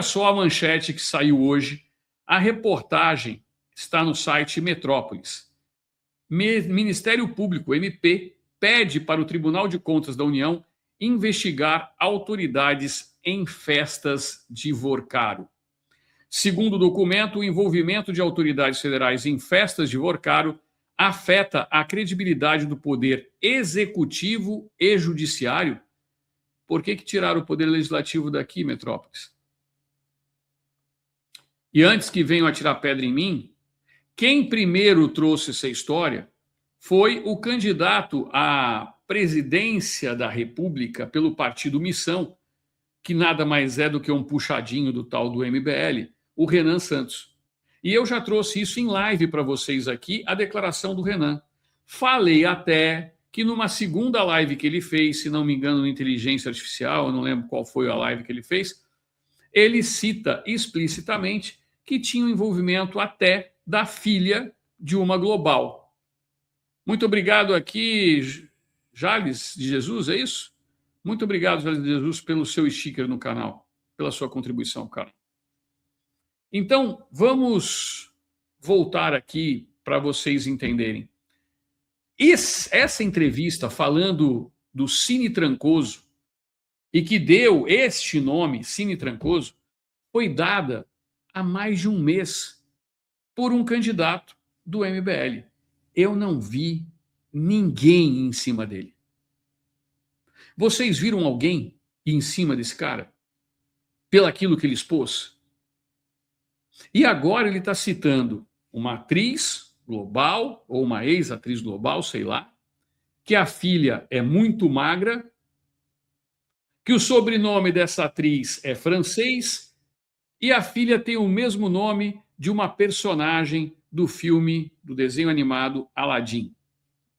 só a manchete que saiu hoje. A reportagem está no site Metrópolis. Ministério Público, MP, pede para o Tribunal de Contas da União investigar autoridades em festas de Vorcaro. Segundo o documento, o envolvimento de autoridades federais em festas de Vorcaro afeta a credibilidade do poder executivo e judiciário. Por que tiraram o poder legislativo daqui, Metrópolis? E antes que venham atirar pedra em mim, quem primeiro trouxe essa história foi o candidato à presidência da República pelo partido Missão, que nada mais é do que um puxadinho do tal do MBL, o Renan Santos. E eu já trouxe isso em live para vocês aqui, a declaração do Renan. Falei até que numa segunda live que ele fez, se não me engano, no Inteligência Artificial, eu não lembro qual foi a live que ele fez, ele cita explicitamente que tinha um envolvimento até da filha de uma global. Muito obrigado aqui, Jales de Jesus, é isso? Muito obrigado, Jales de Jesus, pelo seu sticker no canal, pela sua contribuição, cara. Então, vamos voltar aqui para vocês entenderem. Essa entrevista falando do Cine Trancoso, e que deu este nome, Cine Trancoso, foi dada há mais de um mês por um candidato do MBL. Eu não vi ninguém em cima dele. Vocês viram alguém em cima desse cara? Pelaquilo que ele expôs? E agora ele está citando uma atriz global, ou uma ex-atriz global, sei lá, que a filha é muito magra, que o sobrenome dessa atriz é francês e a filha tem o mesmo nome de uma personagem do filme, do desenho animado Aladdin.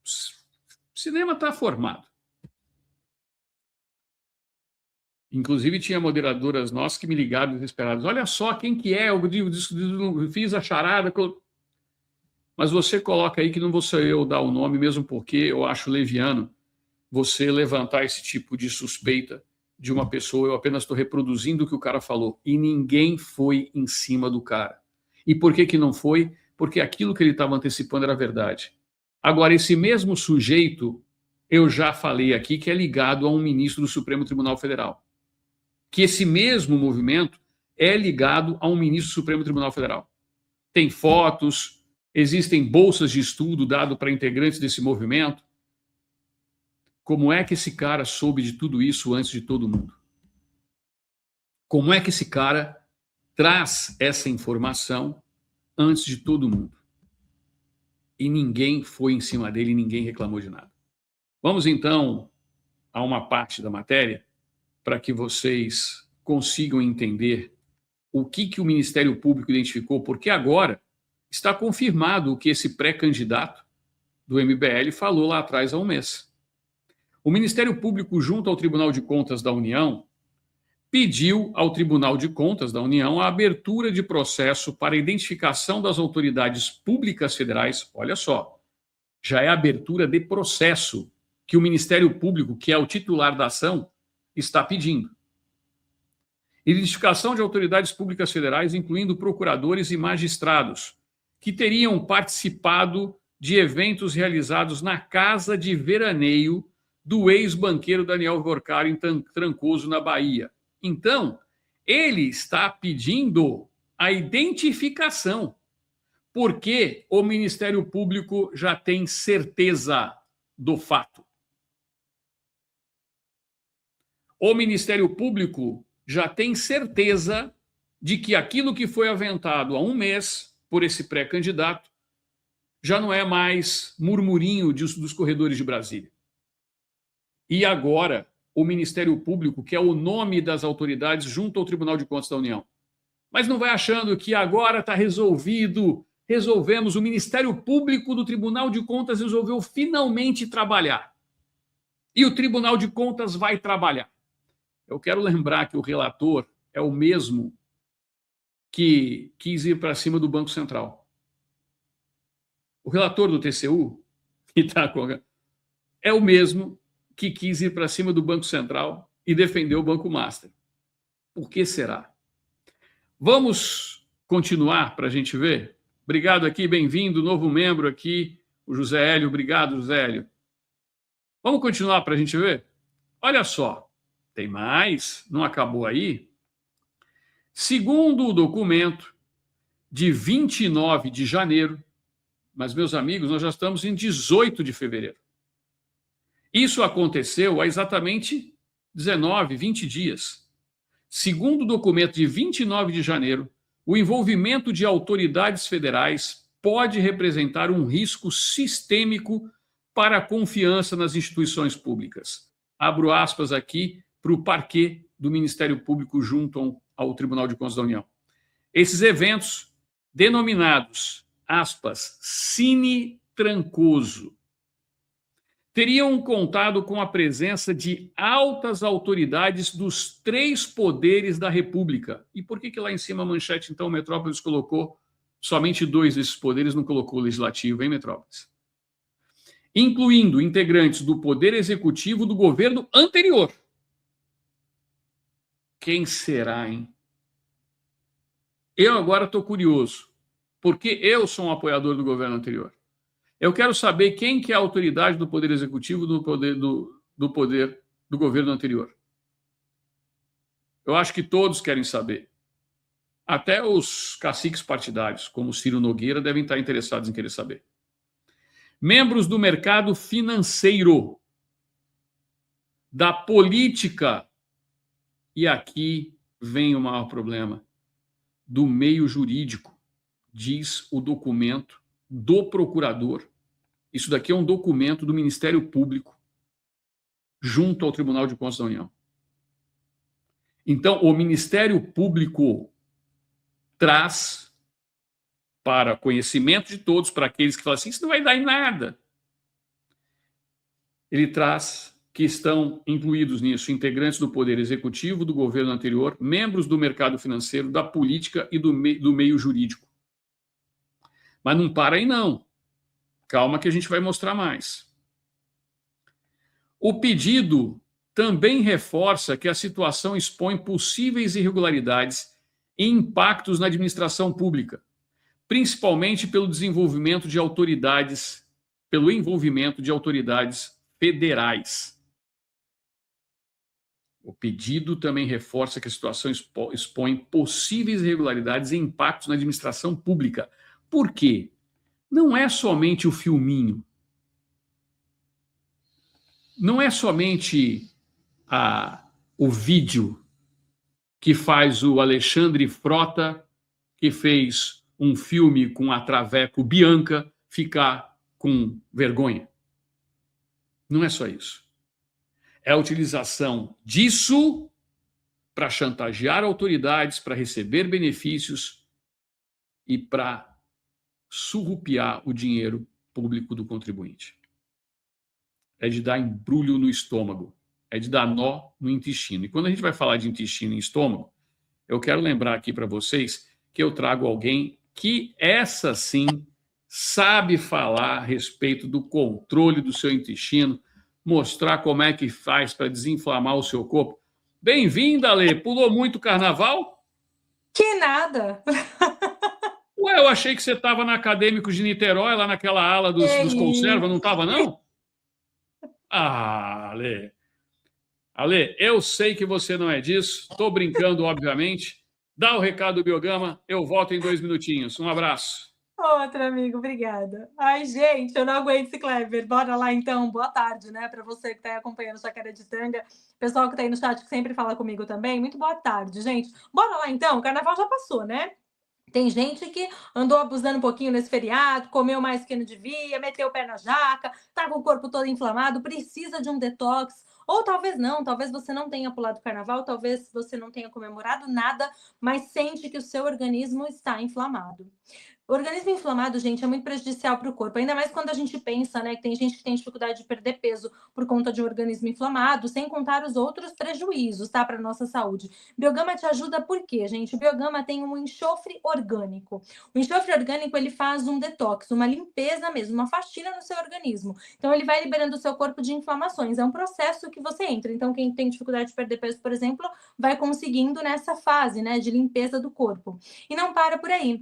O cinema está formado. Inclusive, tinha moderadoras nossas que me ligaram desesperadas. Olha só quem que é, eu fiz a charada. Mas você coloca aí que não vou ser eu dar o nome, mesmo porque eu acho leviano você levantar esse tipo de suspeita de uma pessoa. Eu apenas estou reproduzindo o que o cara falou. E ninguém foi em cima do cara. E por que não foi? Porque aquilo que ele estava antecipando era verdade. Agora, esse mesmo sujeito, eu já falei aqui, que é ligado a um ministro do Supremo Tribunal Federal. Que esse mesmo movimento é ligado a um ministro do Supremo Tribunal Federal. Tem fotos, existem bolsas de estudo dado para integrantes desse movimento. Como é que esse cara soube de tudo isso antes de todo mundo? Como é que esse cara traz essa informação antes de todo mundo? E ninguém foi em cima dele, ninguém reclamou de nada. Vamos então a uma parte da matéria para que vocês consigam entender o que o Ministério Público identificou, porque agora está confirmado o que esse pré-candidato do MBL falou lá atrás há um mês. O Ministério Público, junto ao Tribunal de Contas da União, pediu ao Tribunal de Contas da União a abertura de processo para identificação das autoridades públicas federais. Olha só, já é abertura de processo que o Ministério Público, que é o titular da ação, está pedindo. Identificação de autoridades públicas federais, incluindo procuradores e magistrados, que teriam participado de eventos realizados na casa de veraneio do ex-banqueiro Daniel Vorcaro em Trancoso, na Bahia. Então, ele está pedindo a identificação, porque o Ministério Público já tem certeza do fato. O Ministério Público já tem certeza de que aquilo que foi aventado há um mês por esse pré-candidato já não é mais murmurinho dos corredores de Brasília. E agora, o Ministério Público, que é o nome das autoridades junto ao Tribunal de Contas da União. Mas não vai achando que agora está resolvido, resolvemos, o Ministério Público do Tribunal de Contas resolveu finalmente trabalhar. E o Tribunal de Contas vai trabalhar. Eu quero lembrar que o relator é o mesmo que quis ir para cima do Banco Central. O relator do TCU, que tá é o mesmo que quis ir para cima do Banco Central e defender o Banco Master. Por que será? Vamos continuar para a gente ver? Obrigado aqui, bem-vindo, novo membro aqui, o José Hélio. Obrigado, José Hélio. Vamos continuar para a gente ver? Olha só, tem mais, não acabou aí. Segundo o documento de 29 de janeiro, mas, meus amigos, nós já estamos em 18 de fevereiro. Isso aconteceu há exatamente 19, 20 dias. Segundo o documento de 29 de janeiro, o envolvimento de autoridades federais pode representar um risco sistêmico para a confiança nas instituições públicas. Abro aspas aqui para o parquê do Ministério Público junto ao Tribunal de Contas da União. Esses eventos, denominados, aspas, sine trancoso, teriam contado com a presença de altas autoridades dos 3 poderes da República. E por que lá em cima a manchete, então, Metrópolis colocou somente 2 desses poderes, não colocou o legislativo, hein, Metrópolis? Incluindo integrantes do Poder Executivo do governo anterior. Quem será, hein? Eu agora estou curioso, porque eu sou um apoiador do governo anterior. Eu quero saber quem que é a autoridade do Poder Executivo do poder do governo anterior. Eu acho que todos querem saber. Até os caciques partidários, como Ciro Nogueira, devem estar interessados em querer saber. Membros do mercado financeiro, da política, e aqui vem o maior problema, do meio jurídico, diz o documento do procurador. Isso daqui é um documento do Ministério Público junto ao Tribunal de Contas da União. Então, o Ministério Público traz para conhecimento de todos, para aqueles que falam assim, isso não vai dar em nada. Ele traz que estão incluídos nisso integrantes do Poder Executivo, do governo anterior, membros do mercado financeiro, da política e do meio jurídico. Mas não para aí, não. Calma que a gente vai mostrar mais. O pedido também reforça que a situação expõe possíveis irregularidades e impactos na administração pública, principalmente pelo envolvimento de autoridades federais. O pedido também reforça que a situação expõe possíveis irregularidades e impactos na administração pública. Por quê? Não é somente o filminho. Não é somente o vídeo que faz o Alexandre Frota, que fez um filme com a Traveco Bianca, ficar com vergonha. Não é só isso. É a utilização disso para chantagear autoridades, para receber benefícios e para surrupiar o dinheiro público do contribuinte. É de dar embrulho no estômago, é de dar nó no intestino. E quando a gente vai falar de intestino e estômago, eu quero lembrar aqui para vocês que eu trago alguém que, essa sim, sabe falar a respeito do controle do seu intestino, mostrar como é que faz para desinflamar o seu corpo. Bem-vinda, Alê! Pulou muito o carnaval? Que nada! Ué, eu achei que você estava na Acadêmicos de Niterói, lá naquela ala dos conservas, não estava, não? Ah, Alê. Alê, eu sei que você não é disso, estou brincando, obviamente. Dá o recado do Biogama, eu volto em 2 minutinhos. Um abraço. Outro amigo, obrigada. Ai, gente, eu não aguento esse Kleber. Bora lá, então. Boa tarde, né? Para você que está acompanhando Jacaretanga. Pessoal que está aí no chat, que sempre fala comigo também. Muito boa tarde, gente. Bora lá, então. O carnaval já passou, né? Tem gente que andou abusando um pouquinho nesse feriado, comeu mais que não devia, meteu o pé na jaca, tá com o corpo todo inflamado, precisa de um detox. Ou talvez não, talvez você não tenha pulado o carnaval, talvez você não tenha comemorado nada, mas sente que o seu organismo está inflamado. O organismo inflamado, gente, é muito prejudicial para o corpo, ainda mais quando a gente pensa, né, que tem gente que tem dificuldade de perder peso por conta de um organismo inflamado, sem contar os outros prejuízos, tá, para nossa saúde. Biogama te ajuda por quê, gente? O biogama tem um enxofre orgânico. O enxofre orgânico, ele faz um detox, uma limpeza mesmo, uma faxina no seu organismo. Então, ele vai liberando o seu corpo de inflamações. É um processo que você entra. Então, quem tem dificuldade de perder peso, por exemplo, vai conseguindo nessa fase, né, de limpeza do corpo. E não para por aí.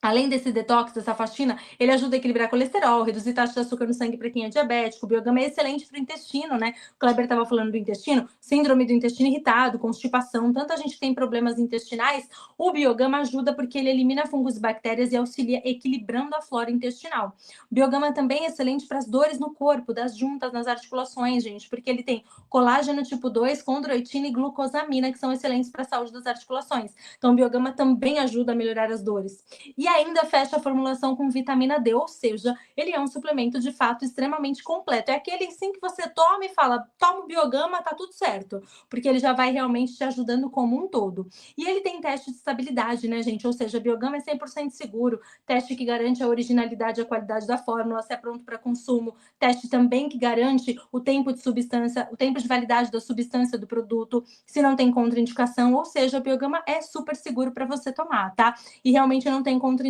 Além desse detox, dessa faxina, ele ajuda a equilibrar colesterol, reduzir taxa de açúcar no sangue para quem é diabético. O biogama é excelente para o intestino, né? O Kleber estava falando do intestino, síndrome do intestino irritado, constipação. Tanta gente tem problemas intestinais. O biogama ajuda porque ele elimina fungos e bactérias e auxilia equilibrando a flora intestinal. O biogama também é excelente para as dores no corpo, das juntas, nas articulações, gente, porque ele tem colágeno tipo 2, condroitina e glucosamina, que são excelentes para a saúde das articulações. Então, o biogama também ajuda a melhorar as dores. E ainda fecha a formulação com vitamina D, ou seja, ele é um suplemento de fato extremamente completo. É aquele sim que você toma e fala, toma o biogama, tá tudo certo, porque ele já vai realmente te ajudando como um todo. E ele tem teste de estabilidade, né, gente? Ou seja, biogama é 100% seguro, teste que garante a originalidade e a qualidade da fórmula, se é pronto para consumo, teste também que garante o tempo de substância, o tempo de validade da substância do produto, se não tem contraindicação, ou seja, o biogama é super seguro para você tomar, tá? E realmente não tem contraindicação.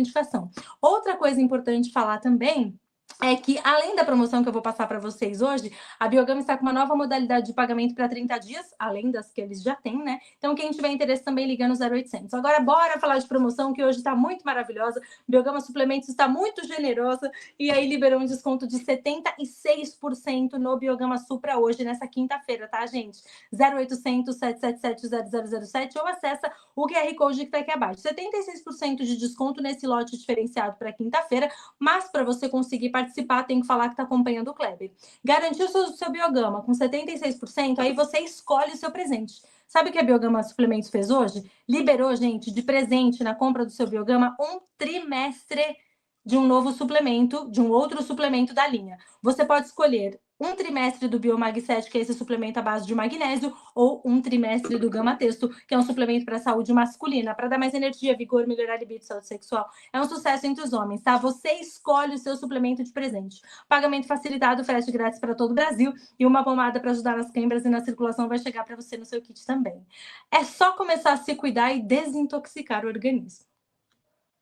Outra coisa importante falar também é que, além da promoção que eu vou passar para vocês hoje, a Biogama está com uma nova modalidade de pagamento para 30 dias, além das que eles já têm, né? Então, quem tiver interesse também, liga no 0800. Agora, bora falar de promoção, que hoje está muito maravilhosa. Biogama Suplementos está muito generosa e aí liberou um desconto de 76% no Biogama Supra hoje, nessa quinta-feira, tá, gente? 0800 777 0007 ou acessa o QR Code que está aqui abaixo. 76% de desconto nesse lote diferenciado para quinta-feira, mas para você conseguir participar, tem que falar que está acompanhando o Kleber. Garantiu o seu biogama com 76%, aí você escolhe o seu presente. Sabe o que a Biogama Suplementos fez hoje? Liberou, gente, de presente na compra do seu biogama um trimestre de um novo suplemento, de um outro suplemento da linha. Você pode escolher um trimestre do Biomag 7, que é esse suplemento à base de magnésio, ou um trimestre do Gama Texto, que é um suplemento para a saúde masculina, para dar mais energia, vigor, melhorar a libido, saúde sexual. É um sucesso entre os homens, tá? Você escolhe o seu suplemento de presente. Pagamento facilitado, frete grátis para todo o Brasil e uma pomada para ajudar nas câimbras e na circulação vai chegar para você no seu kit também. É só começar a se cuidar e desintoxicar o organismo.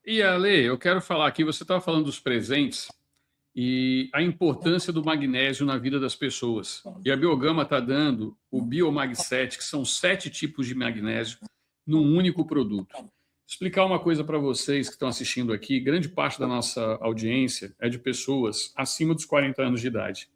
E, Ale, eu quero falar aqui, você estava falando dos presentes e a importância do magnésio na vida das pessoas. E a Biogama está dando o Biomag 7, que são 7 tipos de magnésio, num único produto. Explicar uma coisa para vocês que estão assistindo aqui, grande parte da nossa audiência é de pessoas acima dos 40 anos de idade.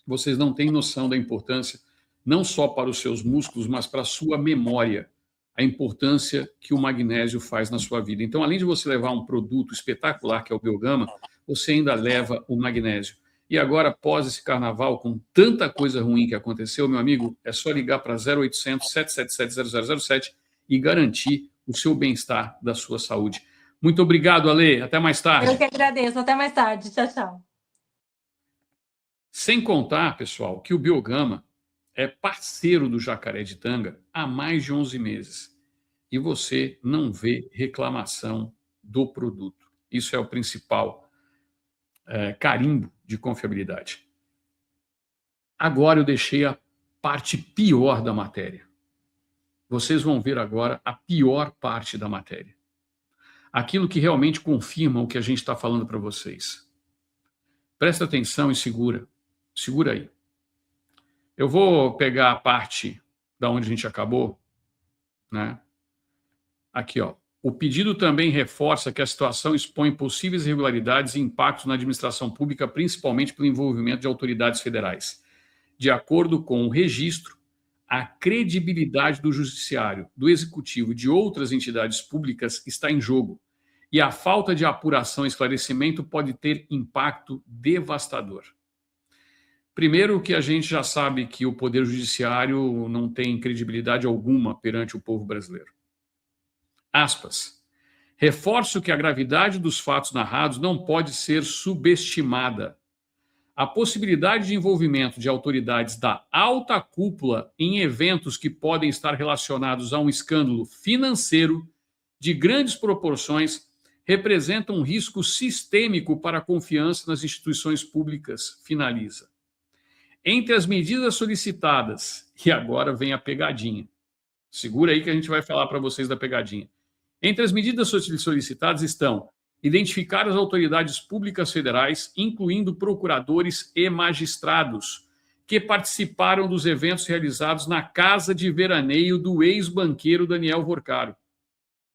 Vocês não têm noção da importância, não só para os seus músculos, mas para a sua memória, a importância que o magnésio faz na sua vida. Então, além de você levar um produto espetacular, que é o Biogama, você ainda leva o magnésio. E agora, após esse carnaval, com tanta coisa ruim que aconteceu, meu amigo, é só ligar para 0800 777 0007 e garantir o seu bem-estar da sua saúde. Muito obrigado, Ale. Até mais tarde. Eu que agradeço. Até mais tarde. Tchau, tchau. Sem contar, pessoal, que o Biogama é parceiro do Jacareditanga há mais de 11 meses. E você não vê reclamação do produto. Isso é o principal carimbo de confiabilidade. Agora eu deixei a parte pior da matéria. Vocês vão ver agora a pior parte da matéria. Aquilo que realmente confirma o que a gente está falando para vocês. Presta atenção e segura. Segura aí. Eu vou pegar a parte da onde a gente acabou, né? Aqui, ó. O pedido também reforça que a situação expõe possíveis irregularidades e impactos na administração pública, principalmente pelo envolvimento de autoridades federais. De acordo com o registro, a credibilidade do judiciário, do executivo e de outras entidades públicas está em jogo, e a falta de apuração e esclarecimento pode ter impacto devastador. Primeiro, que a gente já sabe que o Poder Judiciário não tem credibilidade alguma perante o povo brasileiro. Aspas. Reforço que a gravidade dos fatos narrados não pode ser subestimada. A possibilidade de envolvimento de autoridades da alta cúpula em eventos que podem estar relacionados a um escândalo financeiro de grandes proporções representa um risco sistêmico para a confiança nas instituições públicas, finaliza. Entre as medidas solicitadas, e agora vem a pegadinha, segura aí que a gente vai falar para vocês da pegadinha. Entre as medidas solicitadas estão identificar as autoridades públicas federais, incluindo procuradores e magistrados, que participaram dos eventos realizados na casa de veraneio do ex-banqueiro Daniel Vorcaro,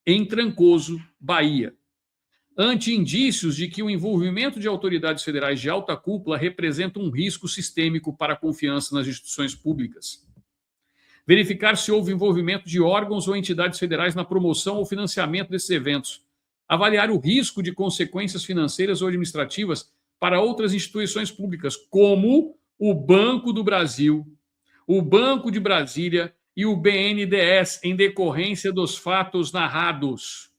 em Trancoso, Bahia, ante indícios de que o envolvimento de autoridades federais de alta cúpula representa um risco sistêmico para a confiança nas instituições públicas. Verificar se houve envolvimento de órgãos ou entidades federais na promoção ou financiamento desses eventos. Avaliar o risco de consequências financeiras ou administrativas para outras instituições públicas, como o Banco do Brasil, o Banco de Brasília e o BNDES, em decorrência dos fatos narrados.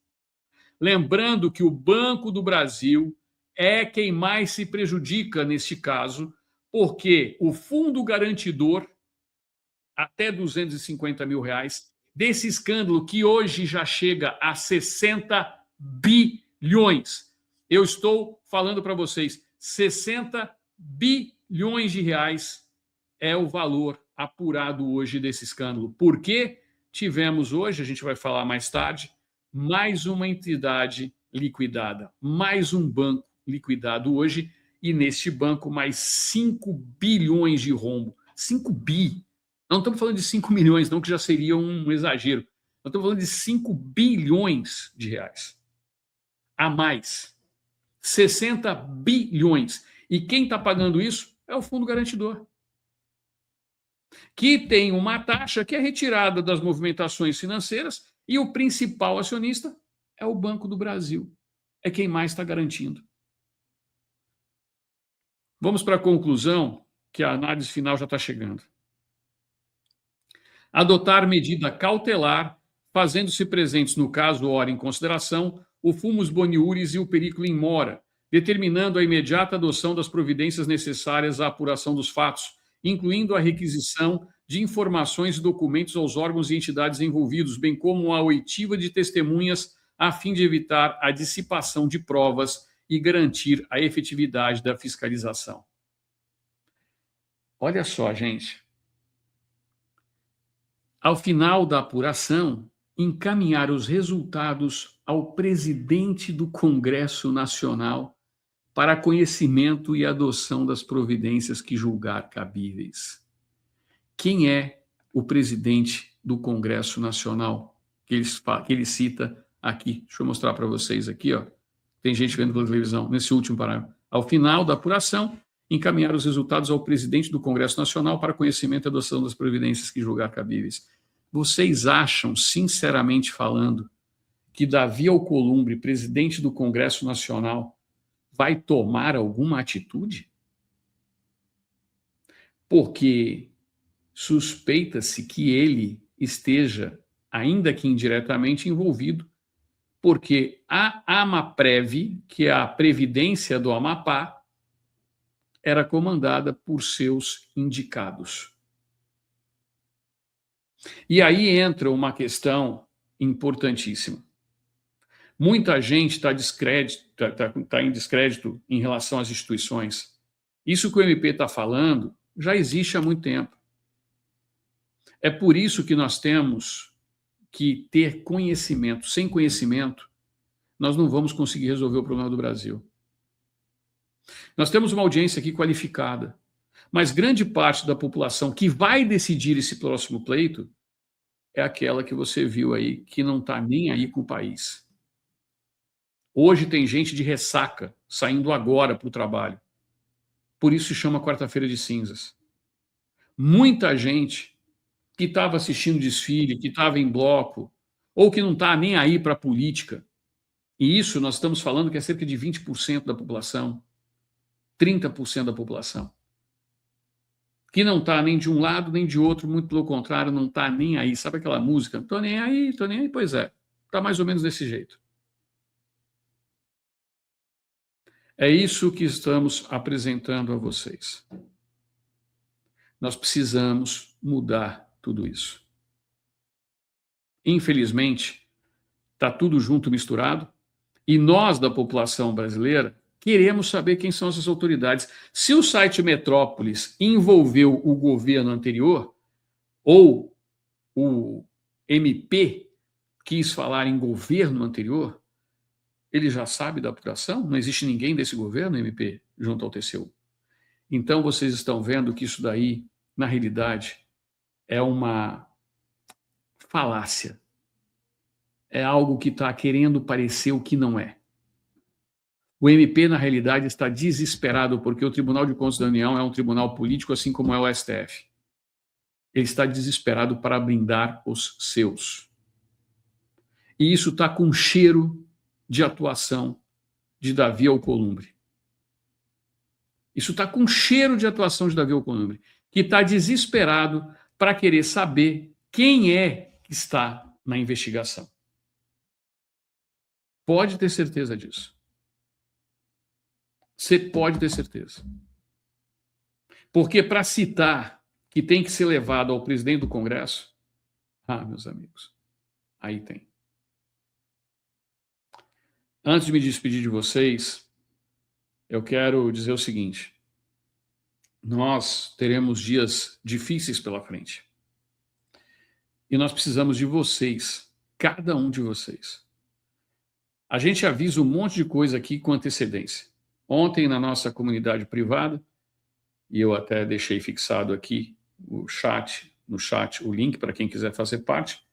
Lembrando que o Banco do Brasil é quem mais se prejudica neste caso, porque o fundo garantidor, até R$250 mil, desse escândalo que hoje já chega a 60 bilhões. Eu estou falando para vocês, 60 bilhões de reais é o valor apurado hoje desse escândalo. Porque tivemos hoje, a gente vai falar mais tarde, mais uma entidade liquidada, mais um banco liquidado hoje, e neste banco mais 5 bilhões de rombo. 5 bi. Não estamos falando de 5 milhões, não, que já seria um exagero. Nós estamos falando de 5 bilhões de reais. A mais. 60 bilhões. E quem está pagando isso é o Fundo Garantidor, que tem uma taxa que é retirada das movimentações financeiras, e o principal acionista é o Banco do Brasil. É quem mais está garantindo. Vamos para a conclusão, que a análise final já está chegando. Adotar medida cautelar, fazendo-se presentes no caso ora em consideração o fumus boniuris e o periculum in mora, determinando a imediata adoção das providências necessárias à apuração dos fatos, incluindo a requisição de informações e documentos aos órgãos e entidades envolvidos, bem como a oitiva de testemunhas, a fim de evitar a dissipação de provas e garantir a efetividade da fiscalização. Olha só, gente. Ao final da apuração, encaminhar os resultados ao presidente do Congresso Nacional para conhecimento e adoção das providências que julgar cabíveis. Quem é o presidente do Congresso Nacional que ele cita aqui? Deixa eu mostrar para vocês aqui, ó. Tem gente vendo pela televisão, nesse último parágrafo. Ao final da apuração, encaminhar os resultados ao presidente do Congresso Nacional para conhecimento e adoção das providências que julgar cabíveis. Vocês acham, sinceramente falando, que Davi Alcolumbre, presidente do Congresso Nacional, vai tomar alguma atitude? Porque suspeita-se que ele esteja, ainda que indiretamente, envolvido, porque a Amaprev, que é a Previdência do Amapá, era comandada por seus indicados. E aí entra uma questão importantíssima. Muita gente está em descrédito em relação às instituições. Isso que o MP está falando já existe há muito tempo. É por isso que nós temos que ter conhecimento. Sem conhecimento, nós não vamos conseguir resolver o problema do Brasil. Nós temos uma audiência aqui qualificada, mas grande parte da população que vai decidir esse próximo pleito é aquela que você viu aí, que não está nem aí com o país. Hoje tem gente de ressaca, saindo agora para o trabalho. Por isso se chama quarta-feira de cinzas. Muita gente que estava assistindo desfile, que estava em bloco, ou que não está nem aí para a política. E isso nós estamos falando que é cerca de 20% da população, 30% da população. Que não está nem de um lado nem de outro, muito pelo contrário, não está nem aí. Sabe aquela música? Tô nem aí, pois é. Está mais ou menos desse jeito. É isso que estamos apresentando a vocês. Nós precisamos mudar tudo isso. Infelizmente, está tudo junto, misturado, E nós, da população brasileira, queremos saber quem são essas autoridades. Se o site Metrópolis envolveu o governo anterior, ou o MP quis falar em governo anterior, ele já sabe da apuração? Não existe ninguém desse governo, MP, junto ao TCU. Então, vocês estão vendo que isso daí, na realidade, é uma falácia. É algo que está querendo parecer o que não é. O MP, na realidade, está desesperado porque o Tribunal de Contas da União é um tribunal político, assim como é o STF. Ele está desesperado para blindar os seus. E isso está com cheiro de atuação de Davi Alcolumbre. Isso está com cheiro de atuação de Davi Alcolumbre, que está desesperado para querer saber quem é que está na investigação. Pode ter certeza disso. Você pode ter certeza. Porque para citar que tem que ser levado ao presidente do Congresso, meus amigos, aí tem. Antes de me despedir de vocês, eu quero dizer o seguinte: nós teremos dias difíceis pela frente. E nós precisamos de vocês, cada um de vocês. A gente avisa um monte de coisa aqui com antecedência. Ontem, na nossa comunidade privada, e eu até deixei fixado aqui no chat o link para quem quiser fazer parte,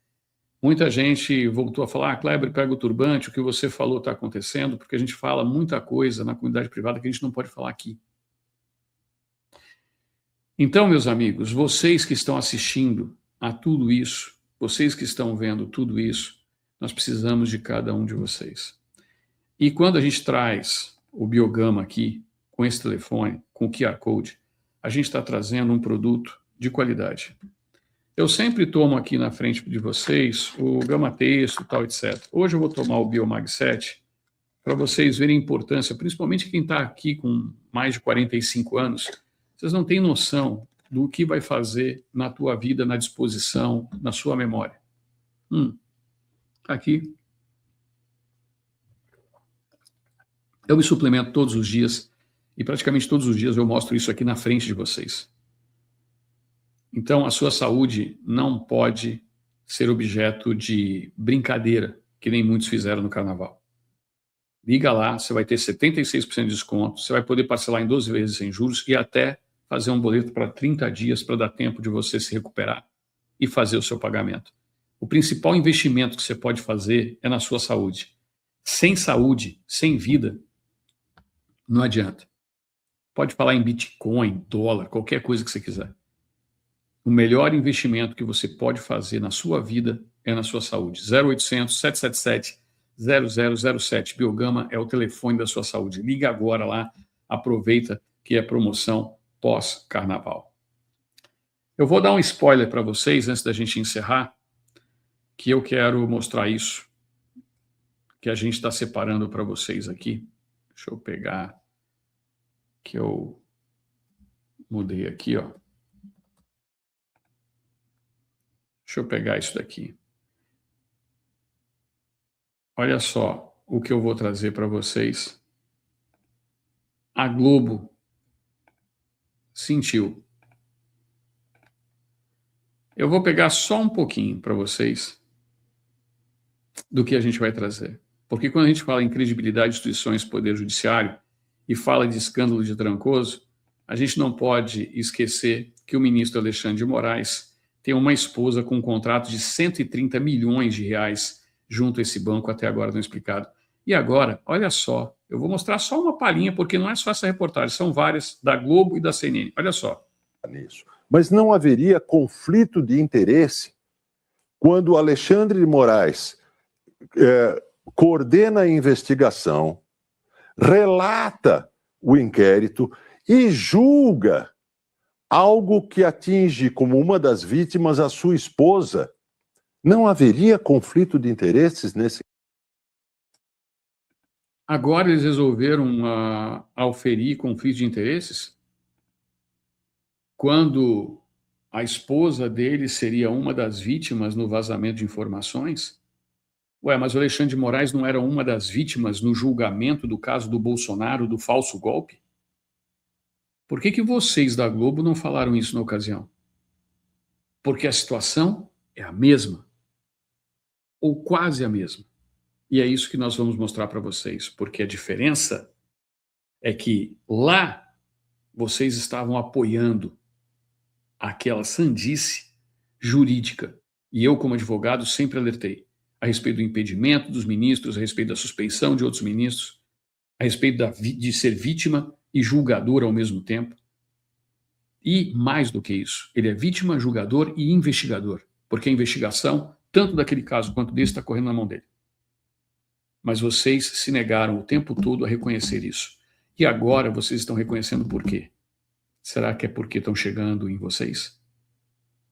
muita gente voltou a falar: Kleber, pega o turbante, o que você falou está acontecendo, porque a gente fala muita coisa na comunidade privada que a gente não pode falar aqui. Então, meus amigos, vocês que estão assistindo a tudo isso, vocês que estão vendo tudo isso, nós precisamos de cada um de vocês. E quando a gente traz o Biogama aqui, com esse telefone, com o QR Code, a gente está trazendo um produto de qualidade. Eu sempre tomo aqui na frente de vocês o Gama Texto, tal, etc. Hoje eu vou tomar o Biomag 7 para vocês verem a importância, principalmente quem está aqui com mais de 45 anos. Vocês não têm noção do que vai fazer na tua vida, na disposição, na sua memória. Aqui. Eu me suplemento todos os dias e praticamente todos os dias eu mostro isso aqui na frente de vocês. Então, a sua saúde não pode ser objeto de brincadeira, que nem muitos fizeram no carnaval. Liga lá, você vai ter 76% de desconto, você vai poder parcelar em 12 vezes sem juros e até fazer um boleto para 30 dias para dar tempo de você se recuperar e fazer o seu pagamento. O principal investimento que você pode fazer é na sua saúde. Sem saúde, sem vida, não adianta. Pode falar em Bitcoin, dólar, qualquer coisa que você quiser. O melhor investimento que você pode fazer na sua vida é na sua saúde. 0800 777 0007. Biogama é o telefone da sua saúde. Liga agora lá, aproveita que é promoção pós-carnaval. Eu vou dar um spoiler para vocês antes da gente encerrar, que eu quero mostrar isso, que a gente está separando para vocês aqui. Deixa eu pegar, que eu mudei aqui, ó. Deixa eu pegar isso daqui. Olha só o que eu vou trazer para vocês. A Globo sentiu. Eu vou pegar só um pouquinho para vocês do que a gente vai trazer. Porque quando a gente fala em credibilidade de instituições do Poder Judiciário e fala de escândalo de Trancoso, a gente não pode esquecer que o ministro Alexandre de Moraes tem uma esposa com um contrato de 130 milhões de reais junto a esse banco, até agora não explicado. E agora, olha só, eu vou mostrar só uma palhinha, porque não é só essa reportagem, são várias, da Globo e da CNN. Olha só. Mas não haveria conflito de interesse quando o Alexandre de Moraes coordena a investigação, relata o inquérito e julga algo que atinge como uma das vítimas a sua esposa. Não haveria conflito de interesses nesse? Agora eles resolveram auferir conflito de interesses? Quando a esposa dele seria uma das vítimas no vazamento de informações? Ué, mas o Alexandre de Moraes não era uma das vítimas no julgamento do caso do Bolsonaro, do falso golpe? Por que vocês da Globo não falaram isso na ocasião? Porque a situação é a mesma, ou quase a mesma. E é isso que nós vamos mostrar para vocês, porque a diferença é que lá vocês estavam apoiando aquela sandice jurídica. E eu, como advogado, sempre alertei a respeito do impedimento dos ministros, a respeito da suspeição de outros ministros, a respeito de ser vítima e julgador ao mesmo tempo. E, mais do que isso, ele é vítima, julgador e investigador, porque a investigação, tanto daquele caso quanto desse, está correndo na mão dele. Mas vocês se negaram o tempo todo a reconhecer isso. E agora vocês estão reconhecendo por quê? Será que é porque estão chegando em vocês?